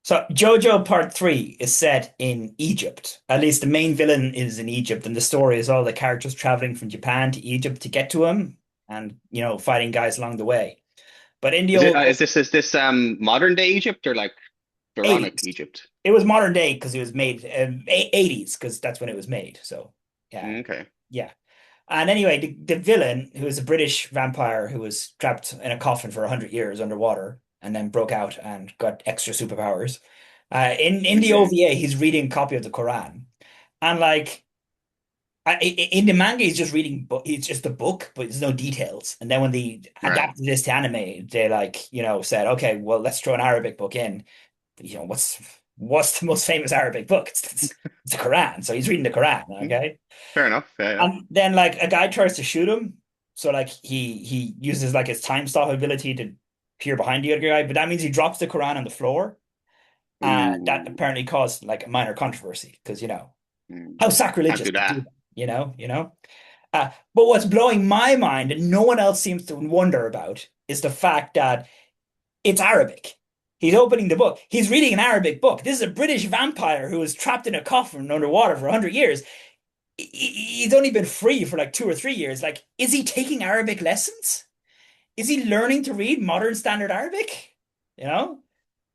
So JoJo Part 3 is set in Egypt. At least the main villain is in Egypt, and the story is all the characters traveling from Japan to Egypt to get to him and, fighting guys along the way. But in the Is it old is this modern day Egypt or like pharaonic 80s, Egypt? it was modern day because it was made 80s because that's when it was made. So, yeah, Okay. yeah. And anyway, the villain, who is a British vampire who was trapped in a coffin for 100 years underwater and then broke out and got extra superpowers. In the Hmm. OVA, he's reading a copy of the Quran. And like in the manga, he's just reading, it's just a book, but there's no details. And then when they Right. adapted this to anime, they said, okay, well, let's throw an Arabic book in. What's the most famous Arabic book? It's the Quran. So he's reading the Quran, Mm, okay? fair enough. Yeah, yeah. And then like a guy tries to shoot him. So like he uses like his time stop ability to peer behind the other guy, but that means he drops the Quran on the floor. That Ooh. apparently caused like a minor controversy because how Can't sacrilegious do to do that. that, but what's blowing my mind and no one else seems to wonder about is the fact that it's Arabic. He's opening the book. He's reading an Arabic book. This is a British vampire who was trapped in a coffin underwater for 100 years. He's only been free for like 2 or 3 years. Like, is he taking Arabic lessons? Is he learning to read modern standard Arabic? You know,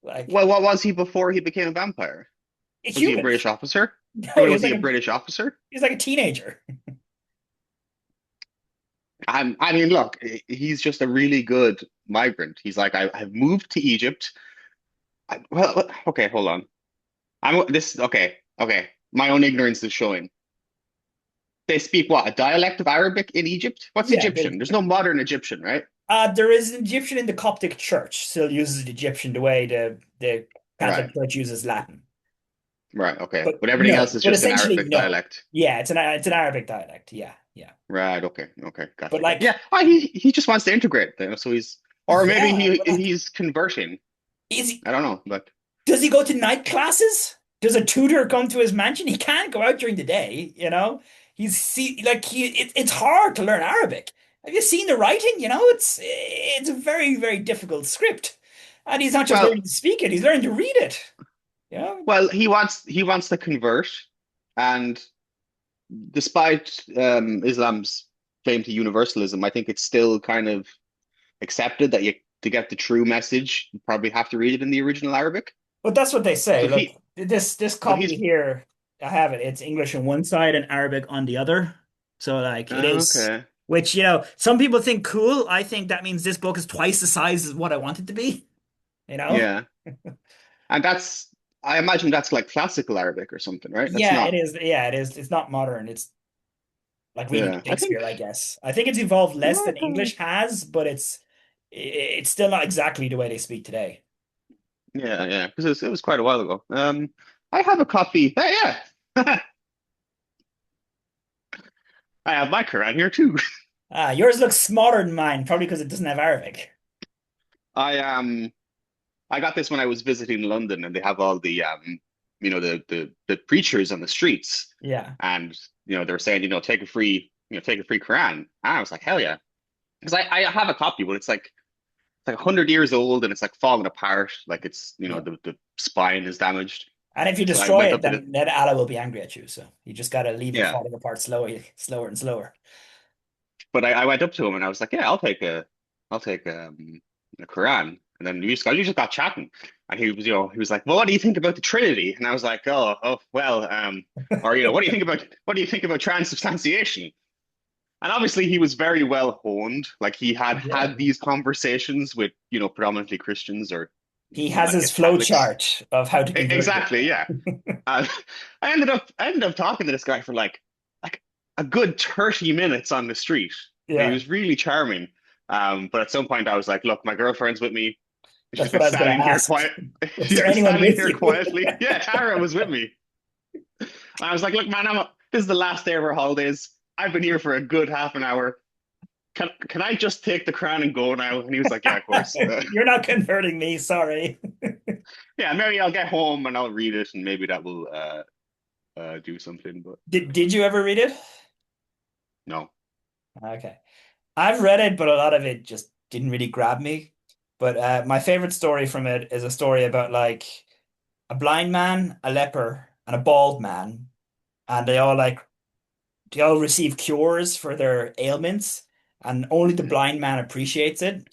like Well, what was he before he became a vampire? a Was he a human. British officer? No, No, was he a British officer? he's like a teenager. I mean, look, he's just a really good migrant. He's like, I've moved to Egypt. Well, okay, hold on. Okay. My own ignorance is showing. They speak what, a dialect of Arabic in Egypt? What's Yeah, Egyptian? There's no modern Egyptian, right? there is an Egyptian in the Coptic Church. Still uses Egyptian the way the Catholic Right, Church uses Latin. right, okay. But But everything no, else is but just an essentially Arabic no. dialect. Yeah, it's an Arabic dialect. Yeah, yeah. Right, okay, But gotcha. Yeah, like, he just wants to integrate, so or maybe yeah, but like, he's converting. is he? I don't know, but Does he go to night classes? Does a tutor come to his mansion? He can't go out during the day. It's hard to learn Arabic. Have you seen the writing? It's a very very difficult script, and he's not just well, learning to speak it; he's learning to read it. You know? he wants to convert, and despite Islam's claim to universalism, I think it's still kind of accepted that you to get the true message, you probably have to read it in the original Arabic. But that's what they So say. Look, he, this so copy he's here, I have it. It's English on one side and Arabic on the other. So like it is, okay, which some people think cool. I think that means this book is twice the size as what I want it to be. You know? yeah, and I imagine that's like classical Arabic or something, right? That's Yeah, it not, is. Yeah, it is. It's not modern. It's like reading yeah. I think, Shakespeare, I guess. I think it's evolved less than yeah, English has, but it's still not exactly the way they speak today. yeah, because it was quite a while ago. I have a copy. Yeah, I have my Quran here too. Yours looks smaller than mine, probably because it doesn't have Arabic. I I got this when I was visiting London, and they have all the the preachers on the streets, Yeah. and they were saying take a free Quran. And I was like, hell yeah, because I have a copy, but it's like 100 years old, and it's like falling apart, like it's Yeah. the spine is damaged. And if you So I destroy went it, up to the then Allah will be angry at you. So you just got to leave it yeah, falling apart slowly, slower and slower. but I went up to him and I was like, yeah, I'll take a Quran, and then we just got chatting. And he was like, well, what do you think about the Trinity? And I was like, oh, well, or what do you think about transubstantiation? And obviously, he was very well honed. Like he had Yeah. had these conversations with, predominantly Christians or, He has I his guess, flow Catholics. chart of how to convert Exactly, people. yeah. Uh, I ended up talking to this guy for like a good 30 minutes on the street. And he Yeah. was really charming. But at some point, I was like, look, my girlfriend's with me. She's That's what been I was going standing to here ask. quiet. Was She's there been anyone standing with here you? quietly. Yeah, Tara was with me. And I was like, look, man, this is the last day of our holidays. I've been here for a good half an hour. Can I just take the crown and go now? And he was like, yeah, of course. You're not converting me, sorry. Yeah, maybe I'll get home and I'll read it, and maybe that will do something. But Did you ever read it? no. Okay. I've read it, but a lot of it just didn't really grab me. But my favorite story from it is a story about like a blind man, a leper, and a bald man, and they all receive cures for their ailments, and only the Mhm. blind man appreciates it,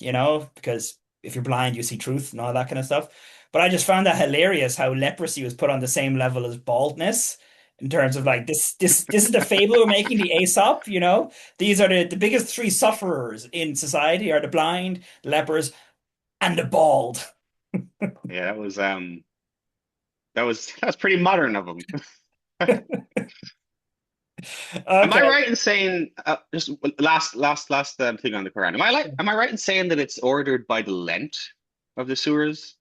because if you're blind, you see truth and all that kind of stuff. But I just found that hilarious how leprosy was put on the same level as baldness in terms of like this is the fable we're making, the Aesop. These are the biggest three sufferers in society are the blind, the lepers, and the bald. Yeah, that was pretty modern of him. Am I Okay. right in saying just last thing on the Quran? Am I right in saying that it's ordered by the length of the surahs?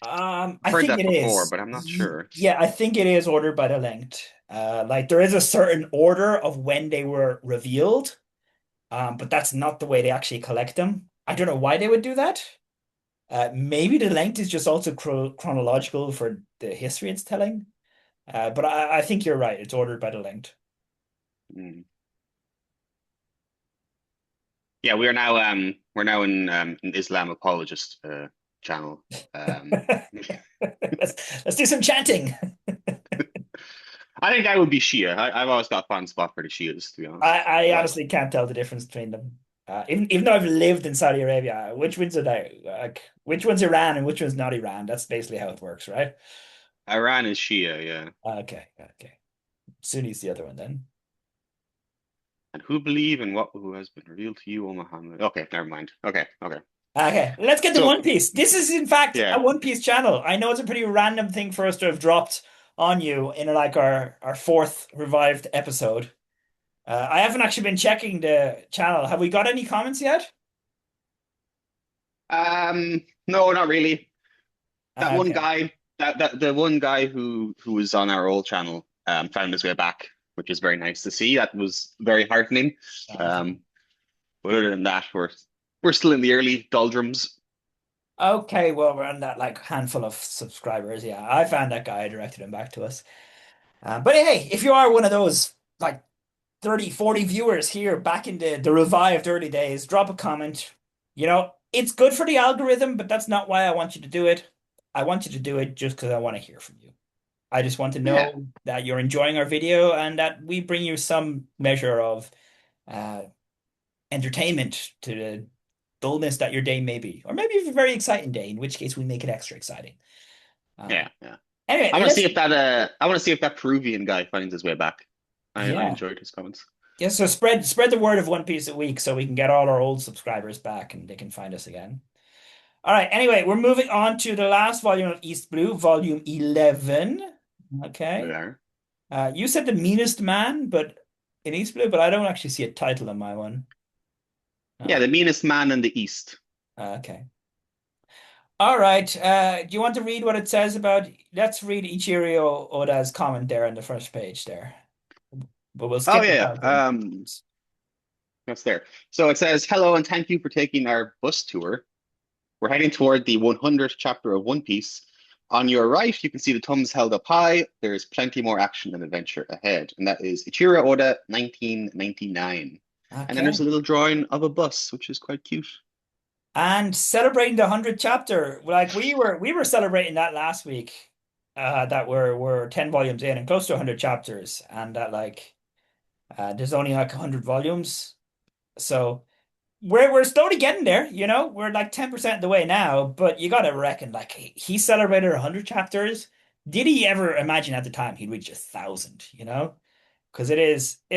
I've I heard think that it before, is. but I'm not sure. Yeah, I think it is ordered by the length. Like there is a certain order of when they were revealed, but that's not the way they actually collect them. I don't know why they would do that. Maybe the length is just also chronological for the history it's telling. But I think you're right. It's ordered by the length. Mm. Yeah, we're now in an Islam apologist channel. Um, Let's do some chanting. I think I would be Shia. I've always got a fond spot for the Shias, to be honest. I But honestly can't tell the difference between them. Even though I've lived in Saudi Arabia, which ones are they? Like, which one's Iran and which one's not Iran? That's basically how it works, right? Iran is Shia, yeah. Okay, okay. Sunni's the other one then. And who believe in what who has been revealed to you, O Muhammad? Okay, never mind. Okay, okay. Okay, let's get to So One Piece. This is in fact yeah, a One Piece channel. I know it's a pretty random thing for us to have dropped on you in like our fourth revived episode. I haven't actually been checking the channel. Have we got any comments yet? no, not really. That one Okay, guy, that the one guy who was on our old channel, found his way back, which is very nice to see. That was very heartening. okay. Um, but other than that, we're still in the early doldrums. Okay, well, we're on that like handful of subscribers. Yeah, I found that guy, I directed him back to us. But hey, if you are one of those like 30, 40 viewers here back in the revived early days, drop a comment. It's good for the algorithm, but that's not why I want you to do it. I want you to do it just because I want to hear from you. I just want to Yeah, know that you're enjoying our video and that we bring you some measure of uh, entertainment to the dullness that your day may be. Or maybe it's a very exciting day, in which case we make it extra exciting. Uh, yeah. anyway, I want to see let's, if that Peruvian guy finds his way back. I yeah. enjoyed his comments. Yeah, so spread the word of One Piece a week so we can get all our old subscribers back and they can find us again. All right, anyway, we're moving on to the last volume of East Blue, volume 11. We Okay. are. You said the meanest man, but in East Blue, but I don't actually see a title on my one. Yeah, Uh, the meanest man in the East. okay. All right. Do you want to read what it says about? Let's read Ichiro Oda's comment there on the first page there. But we'll Oh skip the yeah, title. yeah. That's there. So it says, "Hello and thank you for taking our bus tour. We're heading toward the 100th chapter of One Piece. On your right, you can see the thumbs held up high. There's plenty more action and adventure ahead, and that is Ichiro Oda, 1999. And then there's Okay. a little drawing of a bus, which is quite cute. And celebrating the 100th chapter, like we were celebrating that last week, that we're 10 volumes in and close to 100 chapters, and that like there's only like 100 volumes. So we're slowly getting there, We're like 10% of the way now, but you gotta reckon like he celebrated 100 chapters. Did he ever imagine at the time he'd reach 1,000? Because it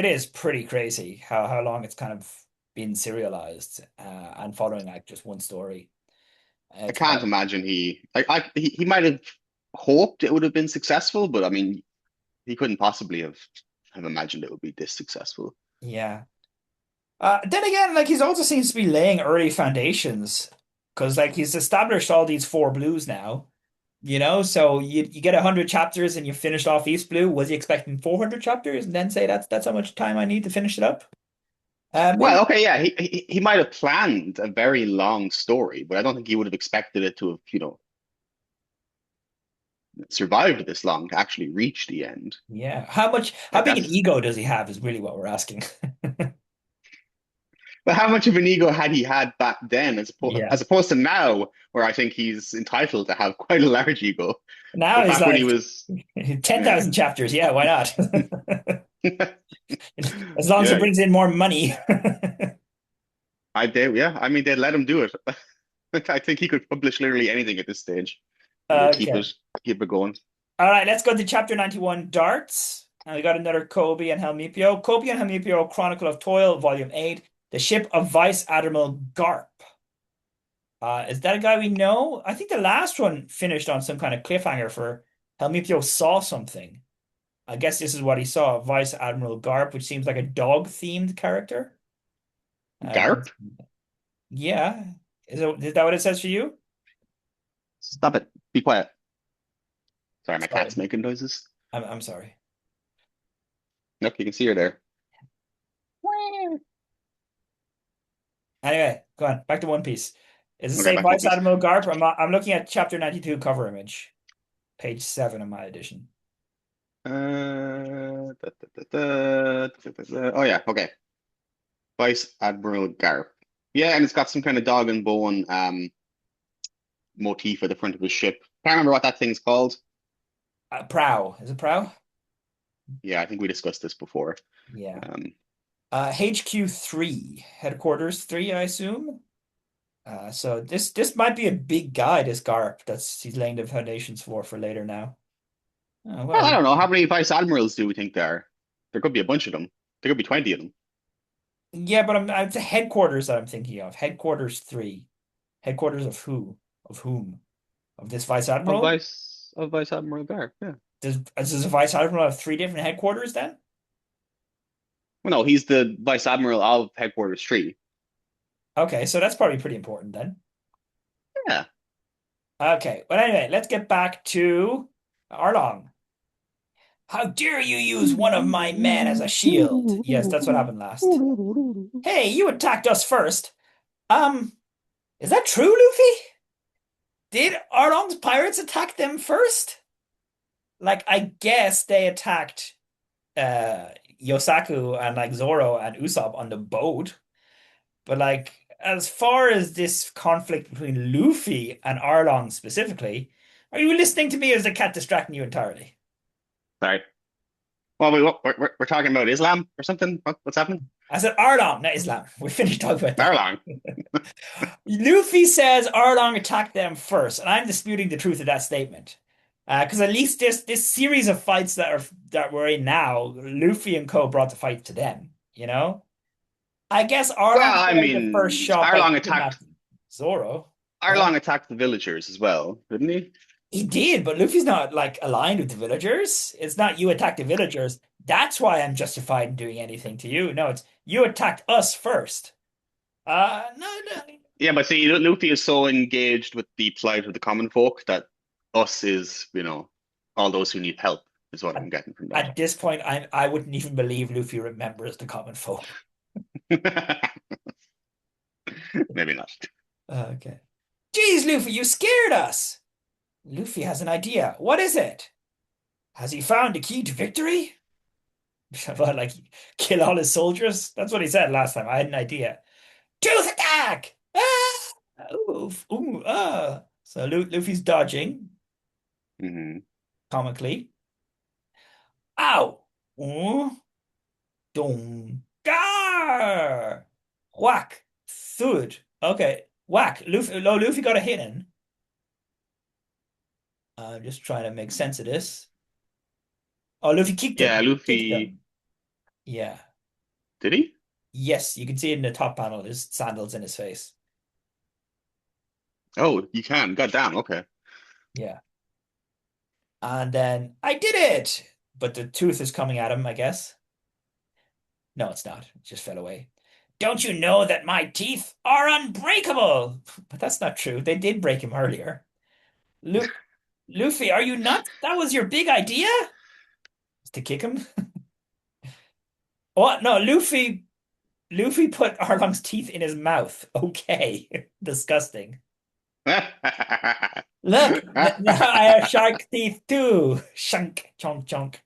is pretty crazy how long it's kind of been serialized and following like just one story. I It's can't wild. imagine he might have hoped it would have been successful, but I mean, he couldn't possibly have imagined it would be this successful. Yeah. Then again, like he's also seems to be laying early foundations because like he's established all these four blues now, So you get 100 chapters and you finished off East Blue. Was he expecting 400 chapters and then say that's how much time I need to finish it up? Maybe. Well, okay, yeah, he might have planned a very long story, but I don't think he would have expected it to have, survived this long to actually reach the end. Yeah. How Like big an that's ego does he have is really what we're asking. But how much of an ego had he had back then, Yeah. as opposed to now, where I think he's entitled to have quite a large ego. Now But he's back when he like was, yeah, 10,000 chapters. Yeah, why not? As long as it yeah, brings in more money. yeah. I mean, they let him do it. I think he could publish literally anything at this stage, and they Okay. keep it going. All right, let's go to chapter 91, Darts. And we got another Kobe and Helmipio. Kobe and Helmipio, Chronicle of Toil, Volume 8. The ship of Vice Admiral Garp. Is that a guy we know? I think the last one finished on some kind of cliffhanger for Helmipio saw something. I guess this is what he saw, Vice Admiral Garp, which seems like a dog-themed character. Garp, Yeah. Is that what it says for you? stop it. Be quiet. Sorry, my Sorry. cat's making noises. I'm sorry. Look, you can see her there. Anyway, go on. Back to One Piece. Is it Okay, say back to One Vice Piece. Admiral Garp? I'm looking at chapter 92 cover image, page 7 of my edition. Oh yeah, okay. Vice Admiral Garp. Yeah, and it's got some kind of dog and bone motif at the front of his ship. Can't remember what that thing's called. Prow. Is it Prow? Yeah, I think we discussed this before. Yeah. Um, HQ 3, headquarters 3, I assume. So this might be a big guy, this Garp. That's he's laying the foundations for later now. Oh, well, I well, don't know. How many Vice Admirals do we think there are? There could be a bunch of them. There could be 20 of them. yeah, but it's the headquarters that I'm thinking of. Headquarters 3. Headquarters of who? Of whom? Of this Vice Admiral? Of Vice Admiral Garp, yeah. Does a Vice Admiral have three different headquarters then? Well, no, he's the Vice Admiral of Headquarters 3. Okay, so that's probably pretty important then. Yeah. Okay, but anyway, let's get back to Arlong. How dare you use one of my men as a shield? Yes, that's what happened last. Hey, you attacked us first. Um, is that true, Luffy? Did Arlong's pirates attack them first? Like, I guess they attacked uh Yosaku and like Zoro and Usopp on the boat, but like as far as this conflict between Luffy and Arlong specifically, are you listening to me or is the cat distracting you entirely? Sorry. Well, we're talking about Islam or something? What's happening? I said Arlong, not Islam. We finished talking about that. Arlong. Luffy says Arlong attacked them first, and I'm disputing the truth of that statement. Because at least this series of fights that we're in now, Luffy and Co brought the fight to them, you know? I guess Arlong Well, I fired the first mean, shot by kidnapping Zoro, right? Arlong attacked the villagers as well, didn't he? He did, but Luffy's not like aligned with the villagers. It's not you attack the villagers. That's why I'm justified in doing anything to you. No, it's you attacked us first. No, no. Yeah, but see, Luffy is so engaged with the plight of the common folk that us is, all those who need help is what I'm getting from At this point, I wouldn't even believe Luffy remembers the common folk. that. Maybe not. Okay. Geez, Luffy, you scared us. Luffy has an idea. What is it? Has he found the key to victory? About like kill all his soldiers? That's what he said last time. I had an idea. Tooth attack! Ah! Oof, ooh, ah. So Luffy's dodging Hmm. comically. Ow! Ooh. Dum. Gar! Whack. Thud. Okay. Whack. Luffy got a hit in. I'm just trying to make sense of this. Oh, Luffy kicked Yeah, him. Kicked Luffy, him. Yeah. did he? Yes, you can see it in the top panel. His sandals in his face. Oh, you can. God damn. Okay. Yeah. And then I did it. But the tooth is coming at him, I guess. No, it's not. It just fell away. Don't you know that my teeth are unbreakable? But that's not true. They did break him earlier. Lu Luffy, are you nuts? That was your big idea? Was to kick him? What? No, Luffy put Arlong's teeth in his mouth. Okay. Disgusting. Look, now I have shark teeth too. Shunk, chunk, chunk.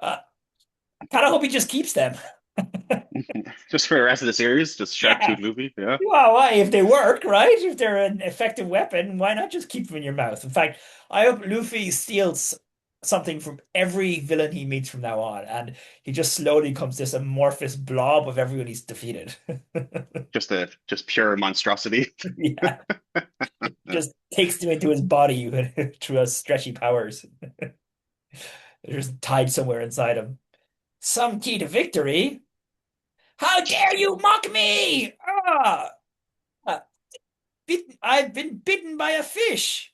I kind of hope he just keeps them. Just for the rest of the series, just Shark Yeah. Tooth Luffy. Yeah, Well, why, if they work, right? If they're an effective weapon, why not just keep them in your mouth? In fact, I hope Luffy steals something from every villain he meets from now on, and he just slowly becomes this amorphous blob of everyone he's defeated. just pure monstrosity. Yeah, just takes them into his body through his stretchy powers. They're just tied somewhere inside him. Some key to victory? How dare you mock me? Ah, I've been bitten by a fish.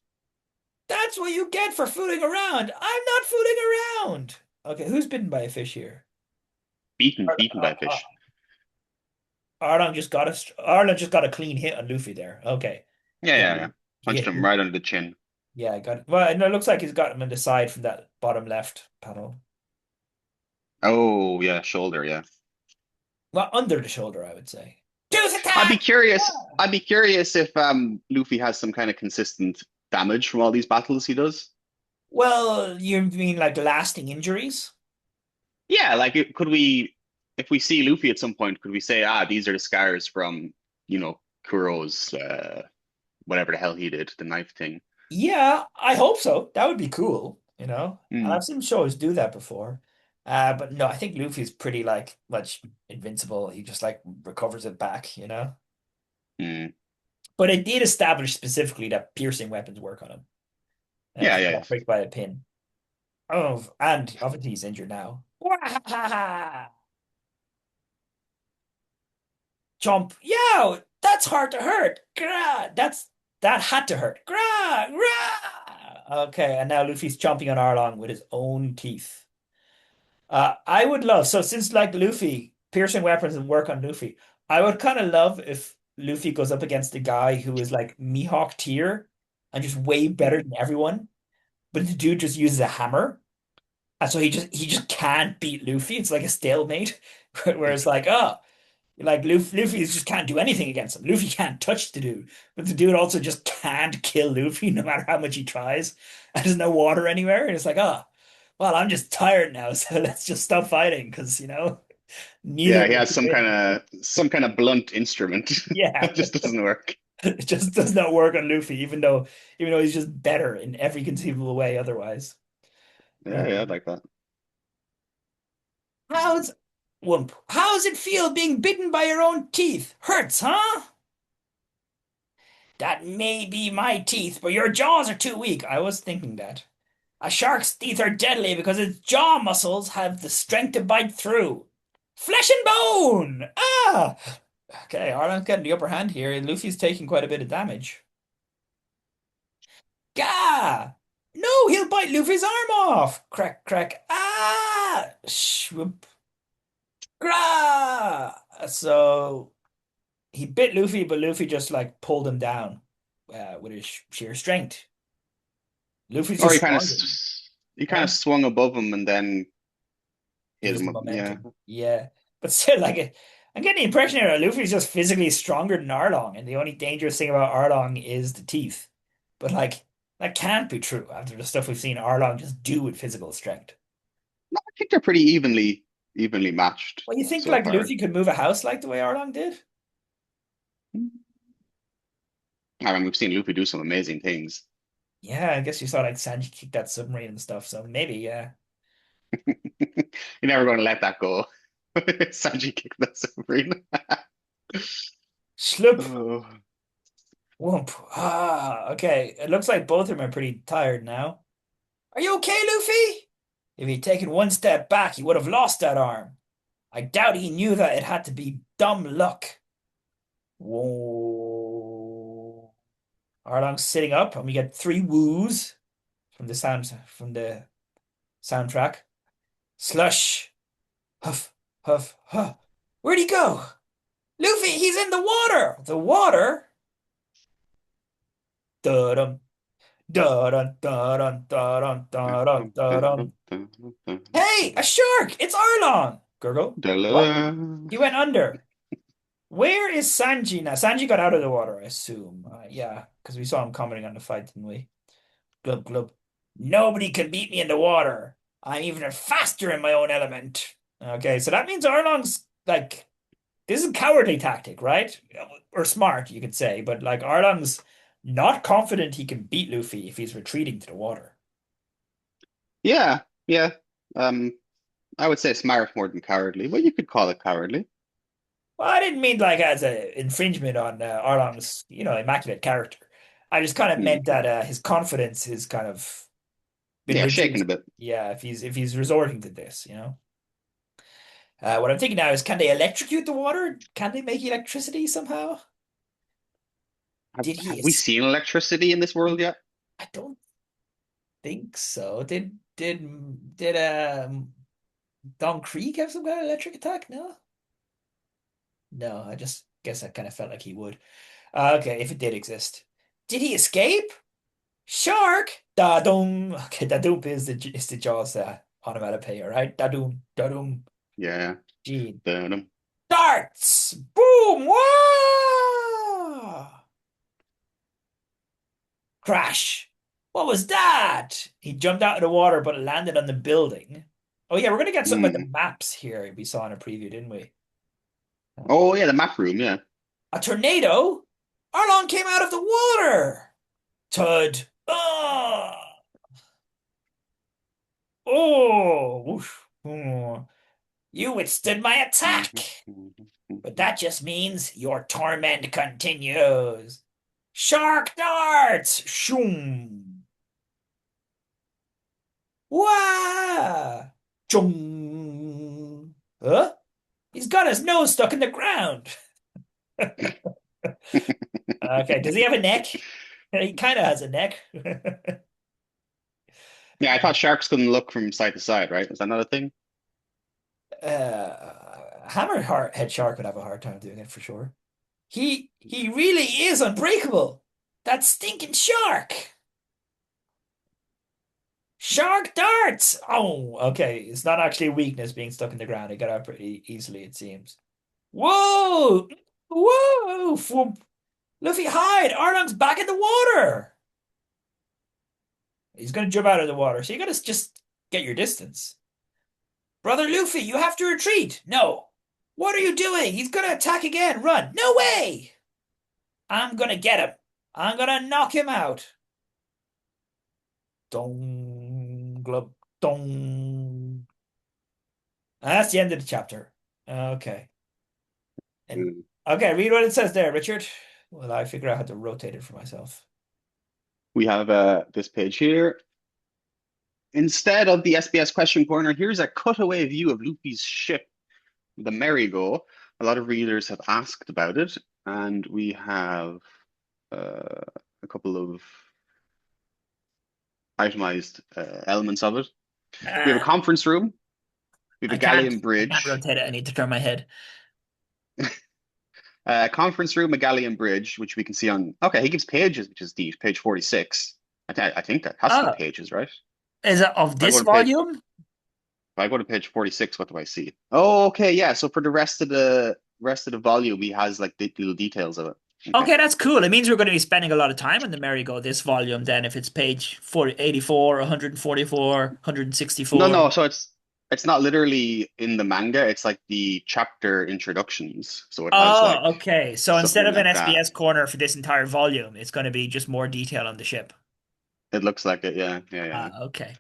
That's what you get for fooling around. I'm not fooling around. Okay, who's bitten by a fish here? Beaten by a fish. Arlong just got a clean hit on Luffy there. Okay. Yeah, Yeah. yeah, yeah. Punched He, him right under the chin. yeah, I got it. Well, no, it looks like he's got him in the side from that bottom left panel. Oh, yeah, shoulder, yeah. Well, under the shoulder, I would say. Tooth I'd be attack! curious. I'd be curious if Luffy has some kind of consistent damage from all these battles he does. Well, you mean like lasting injuries? Yeah, like could we, if we see Luffy at some point, could we say, ah, these are the scars from, Kuro's whatever the hell he did, the knife thing. Yeah, I hope so. That would be cool, And Hmm. I've seen shows do that before. But no, I think Luffy's pretty like much invincible. He just like recovers it back. Hmm. But it did establish specifically that piercing weapons work on him. Yeah, If he yeah, got yeah. pricked by a pin. Oh, and obviously he's injured now. Jump. Yo, that's hard to hurt. Gra! That had to hurt. Gra! Gra! Okay, and now Luffy's chomping on Arlong with his own teeth. I would love, so since like Luffy, piercing weapons and work on Luffy, I would kind of love if Luffy goes up against a guy who is like Mihawk tier and just way better Hmm. than everyone, but the dude just uses a hammer. And so he just can't beat Luffy. It's like a stalemate. Whereas like, oh, like Luffy just can't do anything against him. Luffy can't touch the dude, but the dude also just can't kill Luffy no matter how much he tries. And there's no water anywhere. And it's like, oh, well, I'm just tired now, so let's just stop fighting because neither Yeah, of he us has can win. some kind of blunt instrument Yeah, that just doesn't work. it just does not work on Luffy, even though he's just better in every conceivable way otherwise. Yeah, yeah, I'd Um, like that. how's Wump? How's it feel being bitten by your own teeth? Hurts, huh? That may be my teeth, but your jaws are too weak. I was thinking that. A shark's teeth are deadly because its jaw muscles have the strength to bite through. Flesh and bone! Ah! Okay, Arlong's getting the upper hand here. Luffy's taking quite a bit of damage. Gah! No, he'll bite Luffy's arm off! Crack, crack. Ah! Swoop. Grah! So he bit Luffy, but Luffy just like pulled him down with his sheer strength. Luffy's Or just stronger. he kind Huh? of swung above him and then hit Use him the up. Yeah. momentum. Yeah. But still, like, I'm getting the impression here that Luffy's just physically stronger than Arlong, and the only dangerous thing about Arlong is the teeth. But, like, that can't be true after the stuff we've seen Arlong just do with physical strength. No, I think they're pretty evenly matched Well, you think, so like, far. Luffy could move a house like the way Arlong did? I mean, we've seen Luffy do some amazing things. Yeah, I guess you saw, like, Sanji kick that submarine and stuff, so maybe, yeah. You're never going to let that go. Sanji kicked that submarine. Sloop! Oh. Whoomp. Ah, okay. It looks like both of them are pretty tired now. Are you okay, Luffy? If he'd taken one step back, he would have lost that arm. I doubt he knew that it had to be dumb luck. Whoa. Arlong's sitting up, and we get three woos from the soundtrack. Slush. Huff, huff, huff. Where'd he go? Luffy, he's in the water. The water? Dum dum dum dum dum dum. Hey, a shark! It's Arlong! Gurgle. What? He went under. Where is Sanji now? Sanji got out of the water, I assume. Yeah, because we saw him commenting on the fight, didn't we? Glub, glub. Nobody can beat me in the water. I'm even faster in my own element. Okay, so that means Arlong's like This is a cowardly tactic, right? Or smart, you could say, but like Arlong's not confident he can beat Luffy if he's retreating to the water. Yeah, yeah. Um, I would say smart more than cowardly, but you could call it cowardly. Well, I didn't mean like as a infringement on Arlong's, immaculate character. I just kind of meant Hmm. that his confidence is kind of been Yeah, shaking a reduced. bit. Yeah, if he's resorting to this. What I'm thinking now is, can they electrocute the water? Can they make electricity somehow? Did he? Have we seen electricity in this world yet? I don't think so. Did Don Creek have some kind of electric attack? No, no. I just guess I kind of felt like he would. Okay, if it did exist, did he escape? Shark! Da dum. Okay, da doom is the Jaws onomatopoeia, right? Da doom, da doom. Yeah. Gene. Dun-dum. Darts! Boom! Wah! Crash! What was that? He jumped out of the water but landed on the building. Oh yeah, we're gonna get something about the Mm. maps here we saw in a preview, didn't we? Oh yeah, the map room. Yeah. A tornado? Arlong came out of the water! Tud! Oh! Oh! Woof. Oh. You withstood my attack! But that just means your torment continues. Shark darts! Shoom! Wah! Chung! Huh? He's got his nose stuck in the ground. Okay, does he have a neck? He kind of has a neck. Yeah, I thought sharks couldn't look from side to side, right? Is that not a thing? Hammerhead Shark would have a hard time doing it for sure. He really is unbreakable. That stinking shark. Shark darts! Oh, okay. It's not actually a weakness being stuck in the ground. It got out pretty easily, it seems. Whoa! Whoa! Whoop. Luffy, hide! Arlong's back in the water! He's gonna jump out of the water, so you gotta just get your distance. Brother Luffy, you have to retreat! No! What are you doing? He's gonna attack again! Run! No way! I'm gonna get him! I'm gonna knock him out! Dong, glub, dong. That's the end of the chapter. Okay. And Mm. okay, read what it says there, Richard. Well, I figure out how to rotate it for myself. We have this page here. Instead of the SBS question corner, here's a cutaway view of Luffy's ship, the Merry-Go. A lot of readers have asked about it, and we have a couple of itemized elements of it. We have a Ah, conference room. We have I a can't. galleon I can't bridge. rotate it. I need to turn my head. Conference room, a galleon bridge, which we can see on. Okay, he gives pages, which is the page 46. I think that has to be Oh, pages, right? is it of If I this go to page, volume? if I go to page 46, what do I see? Oh, okay, yeah. So for the rest of the volume, he has like the little details of it. Okay. Okay, that's cool. It means we're going to be spending a lot of time on the merry-go this volume then if it's page 40, 84, 144, No, 164. no. So it's not literally in the manga. It's like the chapter introductions. So it has like Oh, okay. So instead something of an like that. SBS corner for this entire volume, it's going to be just more detail on the ship. It looks like it. Yeah, yeah, yeah. Okay.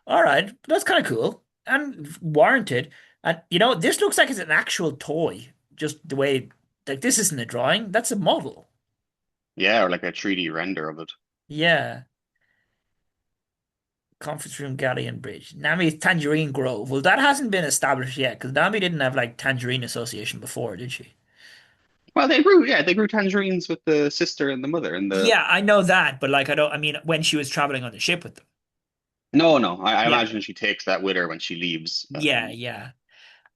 All right. That's kind of cool and warranted. And this looks like it's an actual toy. Just the way, like, this isn't a drawing. That's a model. Yeah, or like a 3D render of it. Yeah. Conference room, Galleon Bridge. Nami's Tangerine Grove. Well, that hasn't been established yet because Nami didn't have like Tangerine Association before, did she? Well, they grew tangerines with the sister and the mother and the. Yeah, I know that, but like, I mean, when she was traveling on the ship with them. No, no. I Yeah. imagine she takes that with her when she leaves. Yeah, yeah.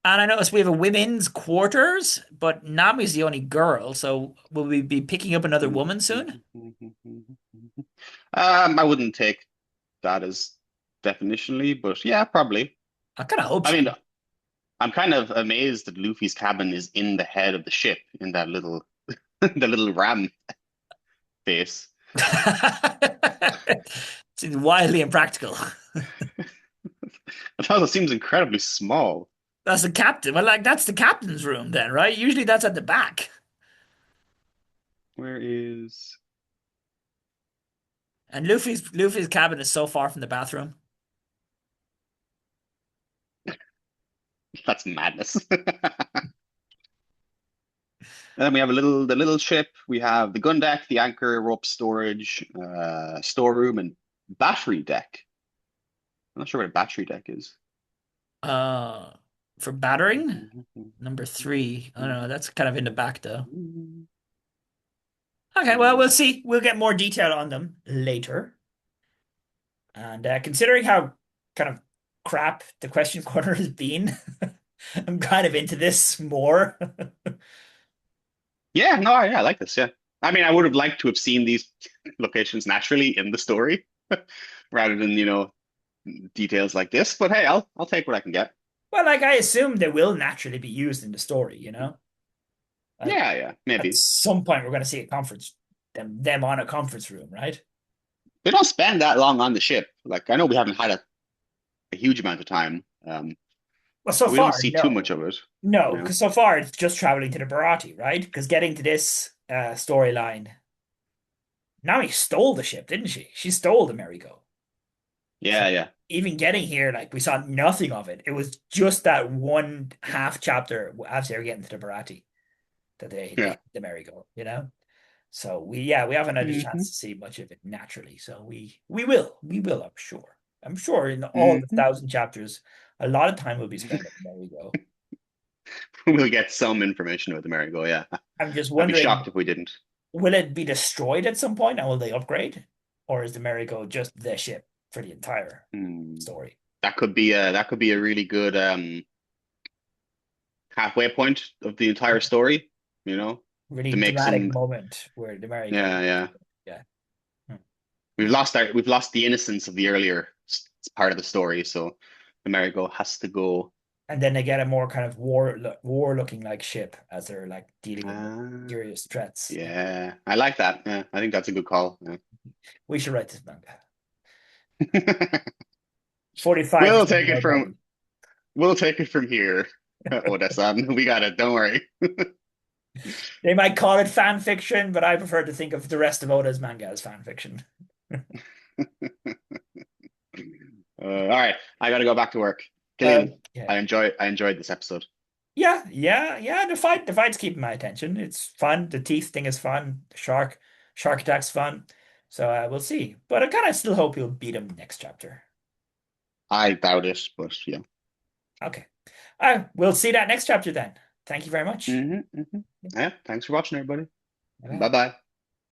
And I noticed we have a women's quarters, but Nami's the only girl, so will we be picking up another woman soon? I wouldn't take that as definitionally, but yeah, probably. I kind of hope I so. mean, I'm kind of amazed that Luffy's cabin is in the head of the ship in that little, the little ram face. Seems wildly impractical. It also seems incredibly small. That's the captain. Well, like that's the captain's room then, right? Usually that's at the back. Where is? And Luffy's cabin is so far from the bathroom. That's madness. And then we have the little ship. We have the gun deck, the anchor, rope storage, storeroom, and battery deck. I'm not sure what a battery deck is. Uh, for battering, number three. I don't know. That's kind of in the back though. Okay, well, we'll see. We'll get more detail on them later. And considering how kind of crap the question corner has been, I'm kind of into this more. Yeah, no, yeah, I like this. Yeah. I mean, I would have liked to have seen these locations naturally in the story rather than, details like this. But hey, I'll take what I can get. Well, like I assume they will naturally be used in the story, you know? Like Yeah, yeah, at maybe. some point we're going to see a conference, them on a conference room, right? They don't spend that long on the ship. Like I know we haven't had a huge amount of time. Well, so But we don't far, see too much no. of it, No, you know. because so far it's just traveling to the Barati, right? Because getting to this storyline, Nami stole the ship, didn't she? She stole the merry-go. So Yeah, yeah, even getting here, like we saw nothing of it. It was just that one half chapter as they were getting to the Barati that they yeah. hit the merry-go, you know? So we haven't had a chance Hmm. to see much of it naturally. So we will, I'm sure. I'm sure in all the Hmm. 1,000 chapters, a lot of time will be spent on the merry-go. We'll get some information about the merry-go. Yeah, I'm just I'd be shocked wondering, if we didn't. will it be destroyed at some point and will they upgrade? Or is the merry-go just the ship for the entire Hmm. story? That could be a really good halfway point of the entire story. You know, Really to make dramatic some. moment where the merry-go, Yeah, yeah. yeah. Hmm. We've lost the innocence of the earlier part of the story, so the merry-go has to go. And then they get a more kind of war looking like ship as they're like dealing with more Ah, serious threats. Yeah. yeah, I like that. Yeah, I think that's a good call. Yeah. We should write this manga. 45 We'll is the take it word from ready. we'll take it from here. Oda-san, we got it. Don't worry. They might call it fan fiction, but I prefer to think of the rest of Oda's manga as fan fiction. All right, I got to go back to work. Killian, I Okay. enjoy I enjoyed this episode. Yeah, yeah, yeah. The fight's keeping my attention. It's fun. The teeth thing is fun. The shark attack's fun. So we'll see. But I kind of still hope he'll beat him next chapter. I doubt it, but yeah. Okay. We'll see that next chapter then. Thank you very much. Yeah. Thanks for watching, everybody. Bye Bye. bye.